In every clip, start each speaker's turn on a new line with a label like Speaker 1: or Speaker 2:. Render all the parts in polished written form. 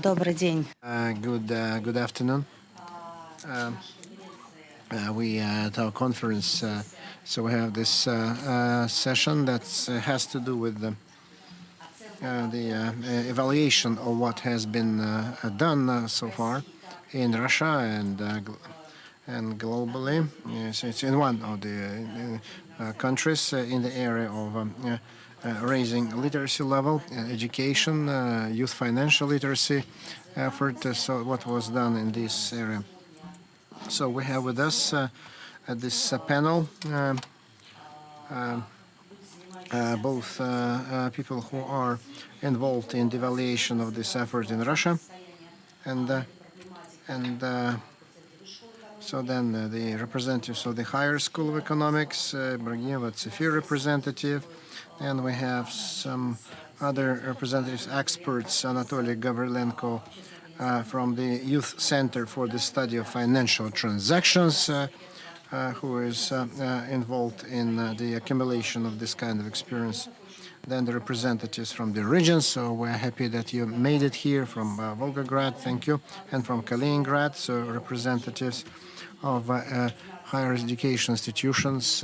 Speaker 1: Добрый день.
Speaker 2: Good afternoon. We at our conference, so we have this session that has to do with the evaluation of what has been done so far in Russia and globally. So it's in one of the countries in the area of raising literacy level, education, youth financial literacy effort. So what was done in this area? So we have with us at this panel both people who are involved in the evaluation of this effort in Russia, and uh, and so then the representatives of the Higher School of Economics, Brageva Tsefir representative, and we have some other representatives, experts, Anatoly Gavrilenko from the Youth Center for the Study of Financial Transactions, who is involved in the accumulation of this kind of experience. Then the representatives from the region, so we're happy that you made it here from Volgograd, thank you, and from Kaliningrad, so representatives of higher education institutions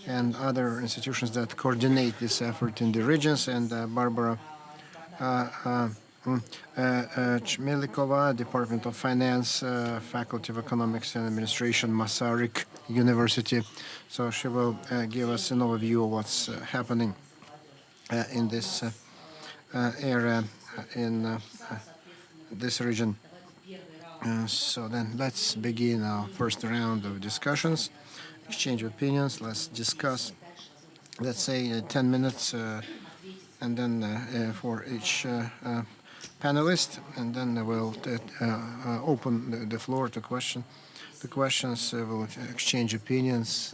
Speaker 2: and other institutions that coordinate this effort in the regions, and Barbora Chmelikova, Department of Finance, Faculty of Economics and Administration, Masaryk University. So she will give us an overview of what's happening in this area in this region. So then let's begin our first round of discussions, exchange of opinions. Let's discuss, let's say 10 minutes and then for each panelist, and then we'll open the floor to the questions. We'll exchange opinions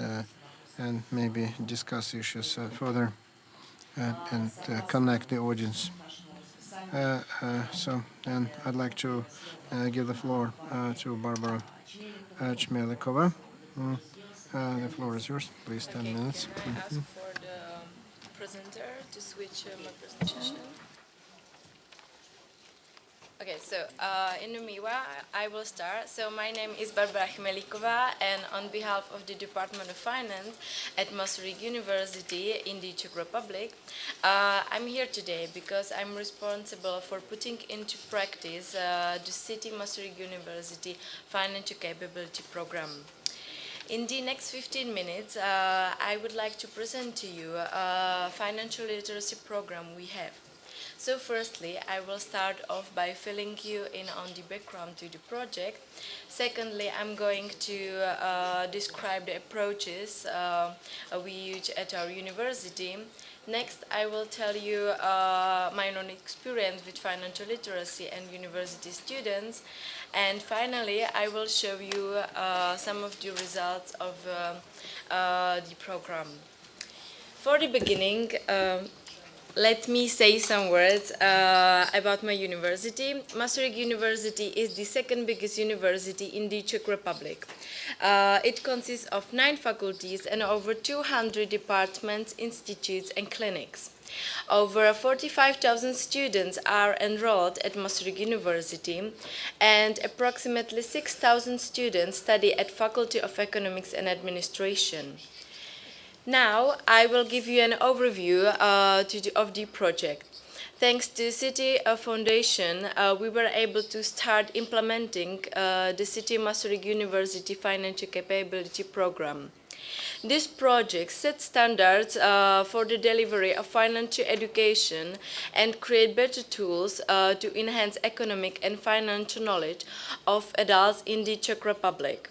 Speaker 2: and maybe discuss issues further and connect the audience. So then I'd like to give the floor to Barbora Chmelikova. The floor is yours, please. 10 minutes.
Speaker 3: Can I ask for the presenter to switch my presentation? Okay, so in Umiwa, I will start. So my name is Barbora Chmelikova, and on behalf of the Department of Finance at Masaryk University in the Czech Republic, I'm here today because I'm responsible for putting into practice the City Masaryk University Financial Capability Program. In the next 15 minutes, I would like to present to you a financial literacy program we have. So firstly, I will start off by filling you in on the background to the project. Secondly, I'm going to describe the approaches we use at our university. Next, I will tell you my own experience with financial literacy and university students. And finally, I will show you some of the results of the program. For the beginning, let me say some words about my university. Masaryk University is the second biggest university in the Czech Republic. It consists of 9 faculties and over 200 departments, institutes, and clinics. Over 45,000 students are enrolled at Masaryk University, and approximately 6,000 students study at Faculty of Economics and Administration. Now, I will give you an overview of the project. Thanks to City Foundation, we were able to start implementing the City Masaryk University Financial Capability Program. This project sets standards for the delivery of financial education and create better tools to enhance economic and financial knowledge of adults in the Czech Republic.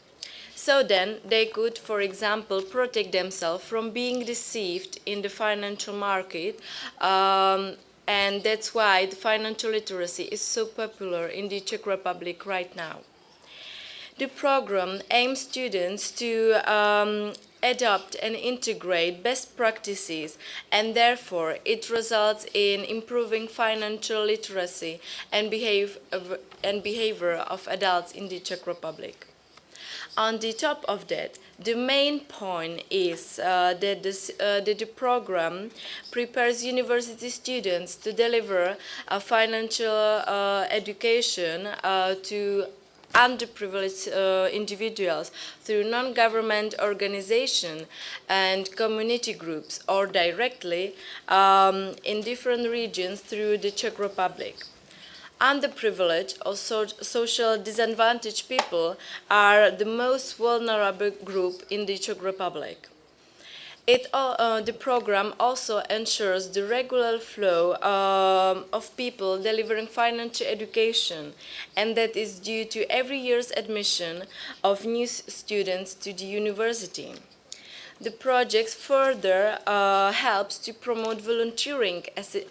Speaker 3: So then they could, for example, protect themselves from being deceived in the financial market, and that's why the financial literacy is so popular in the Czech Republic right now. The program aims students to adopt and integrate best practices, and therefore it results in improving financial literacy and behavior of adults in the Czech Republic. On the top of that, the main point is that the program prepares university students to deliver a financial education to underprivileged individuals through non-government organizations and community groups, or directly in different regions through the Czech Republic. Underprivileged or social disadvantaged people are the most vulnerable group in the Czech Republic. The program also ensures the regular flow of people delivering financial education, and that is due to every year's admission of new students to the university. The project further helps to promote volunteering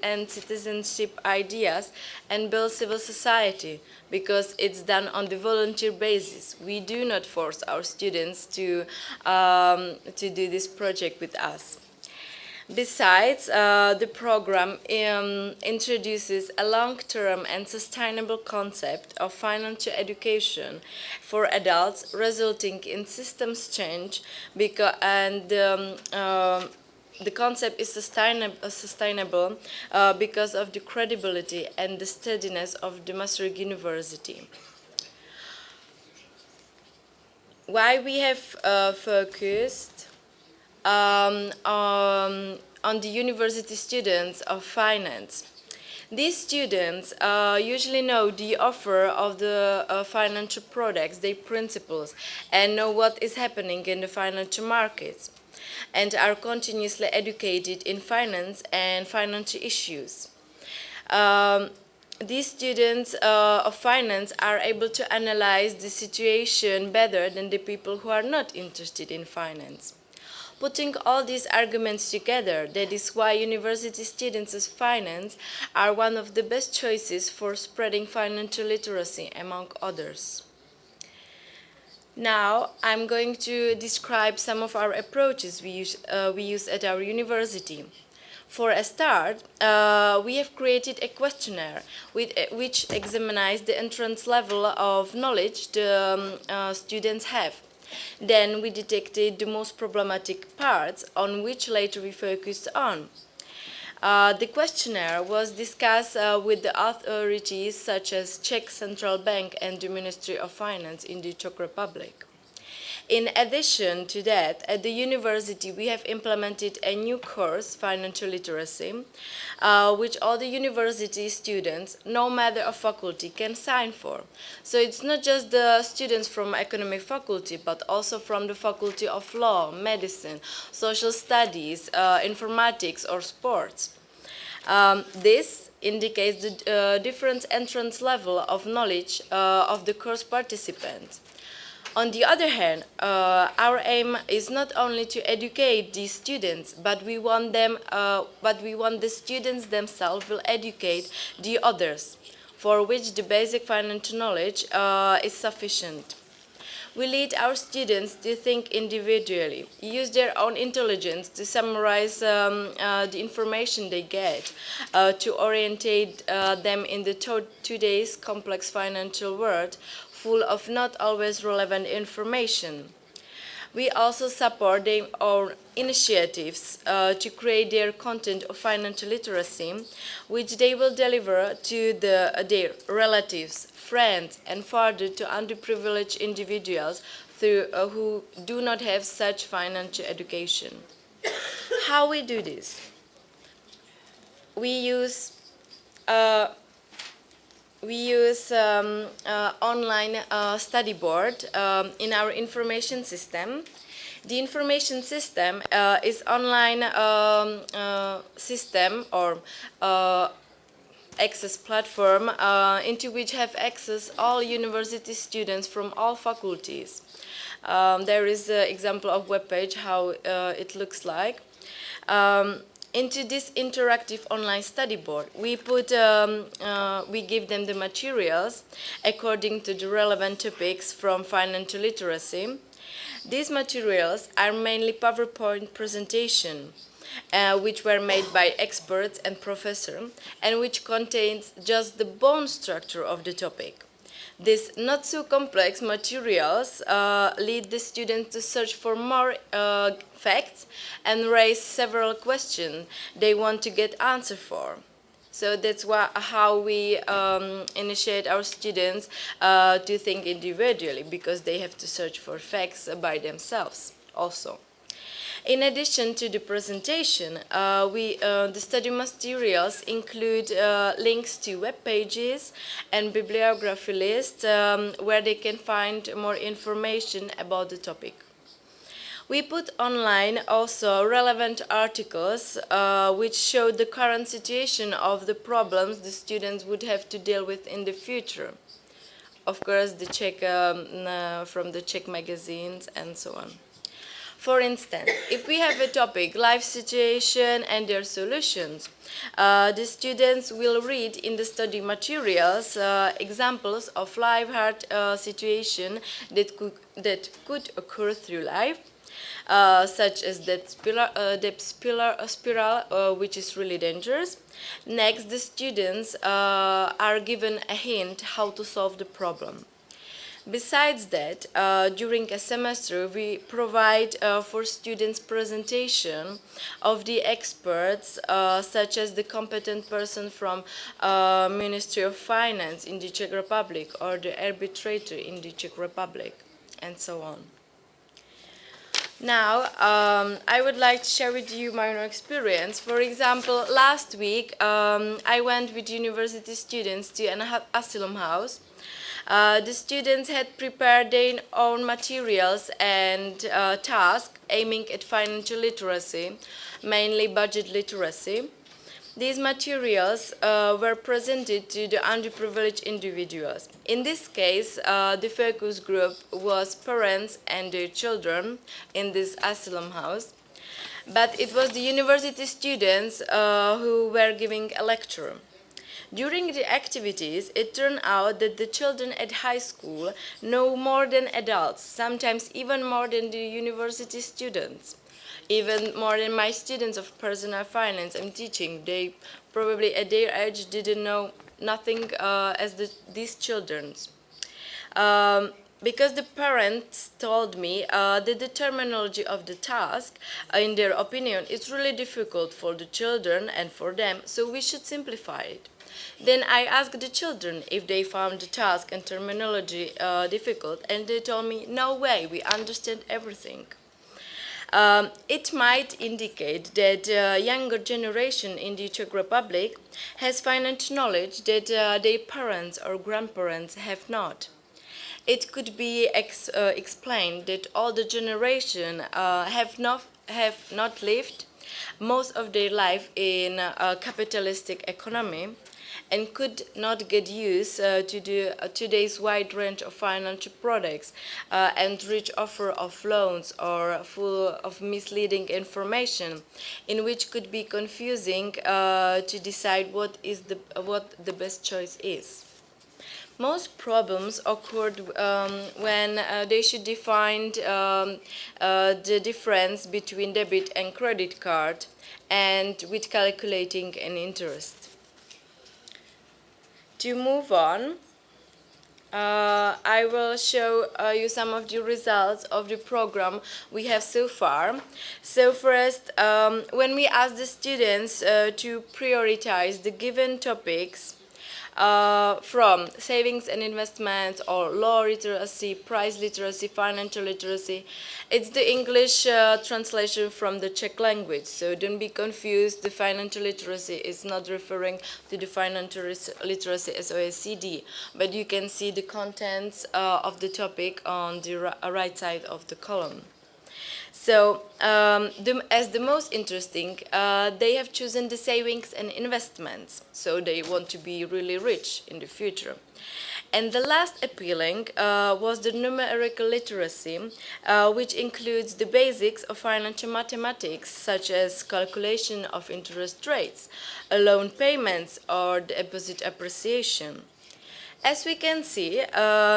Speaker 3: and citizenship ideas and build civil society, because it's done on the volunteer basis. We do not force our students to do this project with us. Besides, the program introduces a long-term and sustainable concept of financial education for adults, resulting in systems change, the concept is sustainable because of the credibility and the steadiness of the Masaryk University. Why we have focused on the university students of finance. These students usually know the offer of the financial products, their principles, and know what is happening in the financial markets, and are continuously educated in finance and financial issues. These students of finance are able to analyze the situation better than the people who are not interested in finance. Putting all these arguments together, that is why university students of finance are one of the best choices for spreading financial literacy, among others. Now, I'm going to describe some of our approaches we use at our university. For a start, we have created a questionnaire which examines the entrance level of knowledge the students have. Then we detected the most problematic parts, on which later we focused on. The questionnaire was discussed with the authorities such as Czech Central Bank and the Ministry of Finance in the Czech Republic. In addition to that, at the university we have implemented a new course, Financial Literacy, which all the university students, no matter of faculty, can sign for. So it's not just the students from economic faculty, but also from the faculty of law, medicine, social studies, informatics, or sports. This indicates the different entrance level of knowledge of the course participants. On the other hand, our aim is not only to educate these students, but we want the students themselves will educate the others, for which the basic financial knowledge is sufficient. We lead our students to think individually, use their own intelligence to summarize the information they get, to orientate them in the today's complex financial world, full of not always relevant information. We also support their own initiatives to create their content of financial literacy, which they will deliver to their relatives, friends, and further to underprivileged individuals who do not have such financial education. How we do this? We use online study board in our information system. The information system is online system or access platform into which have access all university students from all faculties. There is an example of web page how it looks like. Into this interactive online study board, we give them the materials according to the relevant topics from financial literacy. These materials are mainly PowerPoint presentation, which were made by experts and professors, and which contains just the bone structure of the topic. These not so complex materials lead the students to search for more facts and raise several questions they want to get answer for. So that's how we initiate our students to think individually, because they have to search for facts by themselves also. In addition to the presentation, the study materials include links to web pages and bibliography lists where they can find more information about the topic. We put online also relevant articles which show the current situation of the problems the students would have to deal with in the future. Of course, from the Czech magazines and so on. For instance, if we have a topic, life situation and their solutions, the students will read in the study materials examples of life hard situation that could occur through life, such as debt spiral, which is really dangerous. Next, the students are given a hint how to solve the problem. Besides that, during a semester, we provide for students presentation of the experts, such as the competent person from Ministry of Finance in the Czech Republic or the arbitrator in the Czech Republic, and so on. Now, I would like to share with you my own experience. For example, last week, I went with university students to an asylum house. The students had prepared their own materials and tasks aiming at financial literacy, mainly budget literacy. These materials were presented to the underprivileged individuals. In this case, the focus group was parents and their children in this asylum house. But it was the university students who were giving a lecture. During the activities, it turned out that the children at high school know more than adults, sometimes even more than the university students, even more than my students of personal finance I'm teaching. They probably at their age didn't know nothing as these children. Because the parents told me that the terminology of the task, in their opinion, is really difficult for the children and for them, so we should simplify it. Then I asked the children if they found the task and terminology difficult, and they told me, no way, we understand everything. It might indicate that younger generation in the Czech Republic has financial knowledge that their parents or grandparents have not. It could be explained that older generation have not lived most of their life in a capitalistic economy and could not get used to today's wide range of financial products and rich offer of loans or full of misleading information, in which could be confusing to decide what the best choice is. Most problems occurred when they should define the difference between debit and credit card and with calculating an interest. To move on, I will show you some of the results of the program we have so far. So first, when we ask the students to prioritize the given topics, from savings and investments or law literacy, price literacy, financial literacy. It's the English translation from the Czech language, so don't be confused. The financial literacy is not referring to the financial literacy as OECD, but you can see the contents of the topic on the right side of the column. So, as the most interesting, they have chosen the savings and investments. So they want to be really rich in the future. And the last appealing was the numerical literacy, which includes the basics of financial mathematics, such as calculation of interest rates, loan payments, or deposit appreciation. As we can see,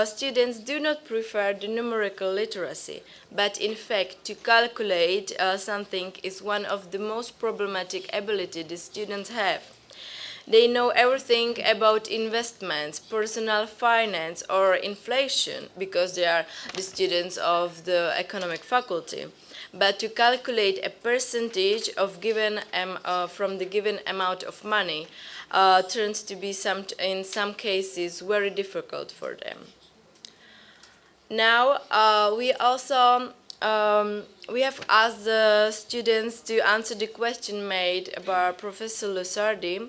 Speaker 3: students do not prefer the numerical literacy, but in fact to calculate something is one of the most problematic abilities the students have. They know everything about investments, personal finance, or inflation because they are the students of the economic faculty. But to calculate a percentage of from the given amount of money turns to be in some cases very difficult for them. Now we have asked the students to answer the question made by Professor Lusardi.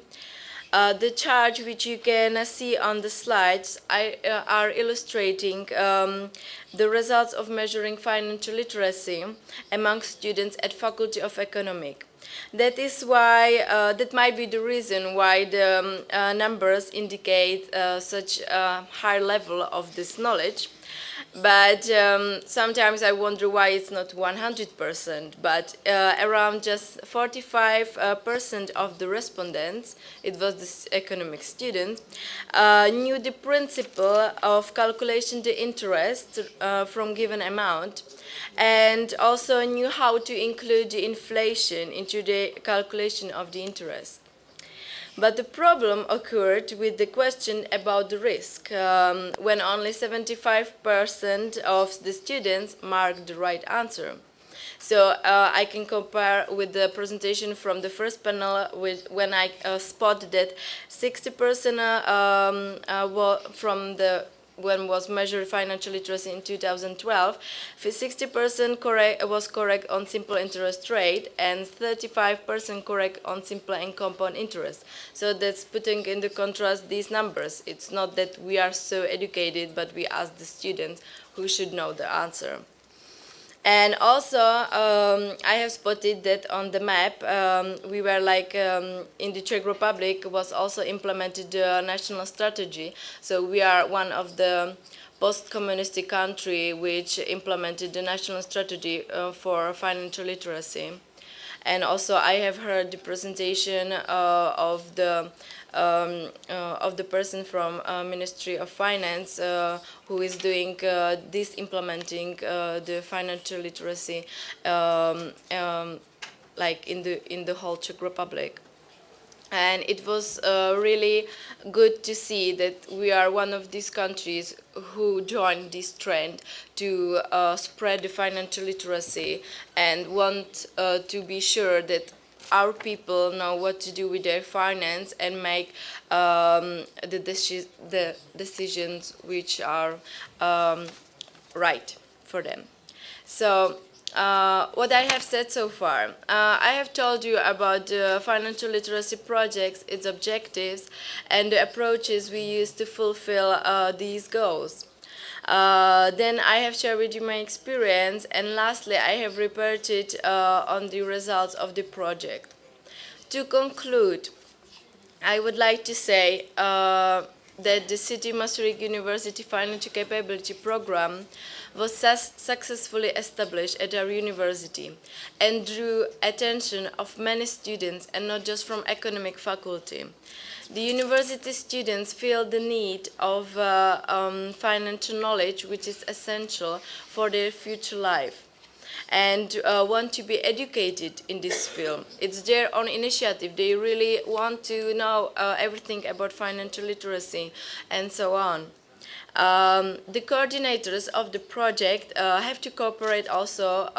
Speaker 3: The chart which you can see on the slides are illustrating the results of measuring financial literacy among students at Faculty of Economics. That is why, that might be the reason why the numbers indicate such a high level of this knowledge. But sometimes I wonder why it's not 100%, but around just 45% of the respondents, it was this economic student, knew the principle of calculation the interest from given amount, and also knew how to include the inflation into the calculation of the interest. But the problem occurred with the question about the risk, when only 75% of the students marked the right answer. So I can compare with the presentation from the first panel when I spotted that 60% from the when was measured financial literacy in 2012, 60% was correct on simple interest rate and 35% correct on simple and compound interest. So that's putting into contrast these numbers. It's not that we are so educated, but we ask the students who should know the answer. And also, I have spotted that on the map, we were like, in the Czech Republic was also implemented the national strategy. So we are one of the post-communist country which implemented the national strategy for financial literacy. And also, I have heard the presentation of the person from Ministry of Finance who is doing this implementing the financial literacy like in the whole Czech Republic. And it was really good to see that we are one of these countries who joined this trend to spread the financial literacy and want to be sure that our people know what to do with their finance and make the decisions which are right for them. So what I have said so far, I have told you about the financial literacy projects, its objectives, and the approaches we use to fulfill these goals. Then I have shared with you my experience, and lastly, I have reported on the results of the project. To conclude, I would like to say that the City Masaryk University Financial Capability Program was successfully established at our university and drew attention of many students and not just from economic faculty. The university students feel the need of financial knowledge which is essential for their future life and want to be educated in this field. It's their own initiative. They really want to know everything about financial literacy and so on. The coordinators of the project have to cooperate also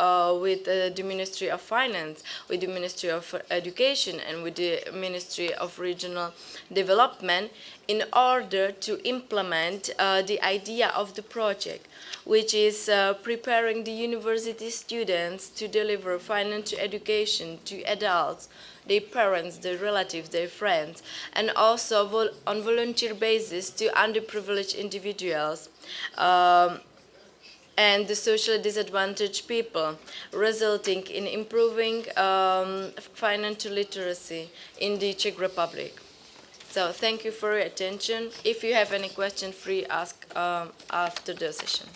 Speaker 3: with the Ministry of Finance, with the Ministry of Education, and with the Ministry of Regional Development in order to implement the idea of the project, which is preparing the university students to deliver financial education to adults, their parents, their relatives, their friends, and also on volunteer basis to underprivileged individuals and the socially disadvantaged people, resulting in improving financial literacy in the Czech Republic. So thank you for your attention. If you have any question, free ask after the session.